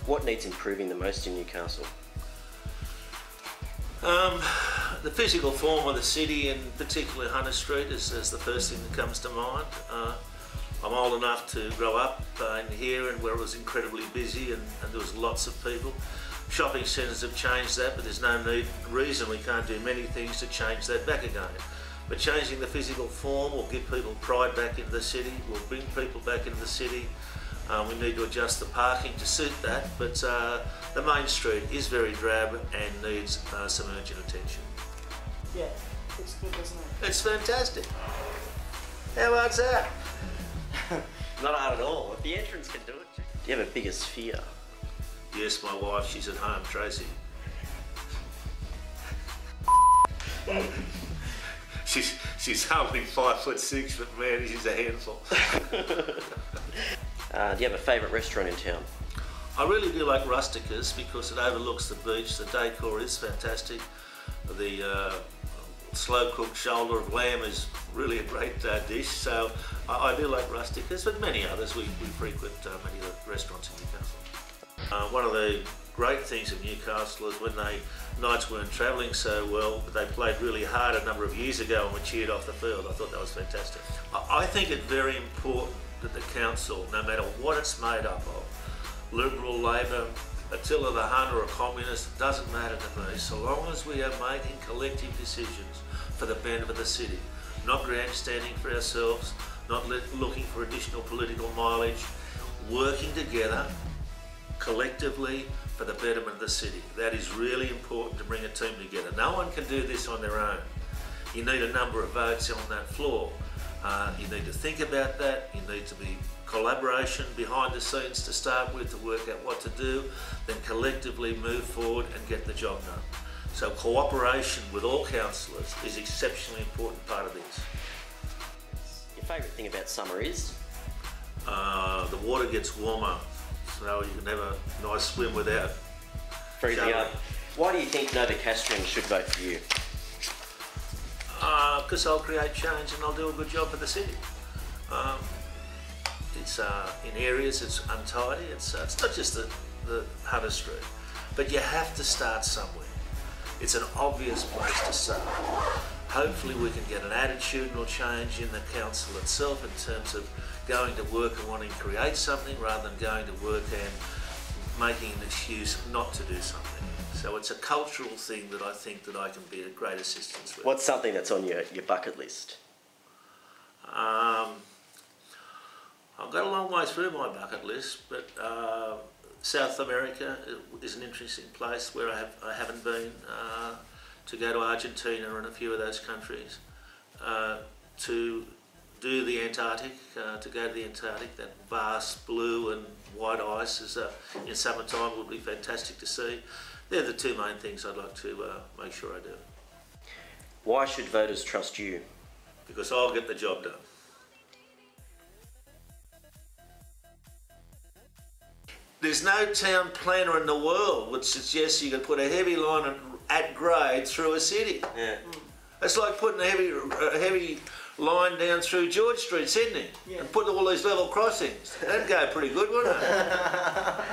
What needs improving the most in Newcastle? The physical form of the city, and particularly Hunter Street, is the first thing that comes to mind. I'm old enough to grow up in here, and where it was incredibly busy and there was lots of people. Shopping centres have changed that, but there's no reason we can't do many things to change that back again. But changing the physical form will give people pride back into the city, will bring people back into the city. We need to adjust the parking to suit that, but the main street is very drab and needs some urgent attention. Yeah, it's good, doesn't it? It's fantastic. How hard's that? Not hard at all. If the entrance can do it. Do you have a biggest fear? Yes, my wife, she's at home, Tracy. She's only 5'6", but man, she's a handful. Do you have a favourite restaurant in town? I really do like Rusticus because it overlooks the beach. The decor is fantastic. The slow-cooked shoulder of lamb is really a great dish, so I do like Rusticus, but many others. We frequent many of the restaurants in Newcastle. One of the great things of Newcastle is when Knights weren't travelling so well, but they played really hard a number of years ago and were cheered off the field. I thought that was fantastic. I think it's very important that the council, no matter what it's made up of, Liberal, Labor, Attila the Hun or a communist, it doesn't matter to me, so long as we are making collective decisions for the benefit of the city, not grandstanding for ourselves, not looking for additional political mileage, working together collectively for the betterment of the city. That is really important to bring a team together. No one can do this on their own. You need a number of votes on that floor. You need to think about that. You need to be collaboration behind the scenes to start with to work out what to do, then collectively move forward and get the job done. So cooperation with all councillors is an exceptionally important part of this. Your favourite thing about summer is? The water gets warmer, so you can have a nice swim without Freezing up. Why do you think Novocastrians should vote for you? Because I'll create change and I'll do a good job for the city. It's in areas it's untidy. It's not just the Hunter Street, but you have to start somewhere. It's an obvious place to start. Hopefully we can get an attitudinal change in the council itself in terms of going to work and wanting to create something rather than going to work and making an excuse not to do something. So it's a cultural thing that I think that I can be a great assistance with. What's something that's on your bucket list? I've got a long way through my bucket list, but South America is an interesting place where I haven't been, to go to Argentina and a few of those countries, to do the Antarctic, to go to the Antarctic. That vast blue and white ice is, in summertime would be fantastic to see. They're the two main things I'd like to make sure I do. Why should voters trust you? Because I'll get the job done. There's no town planner in the world which suggests you can put a heavy line at grade through a city. Yeah. It's like putting a heavy line down through George Street, Sydney, and putting all these level crossings. That'd go pretty good, wouldn't it?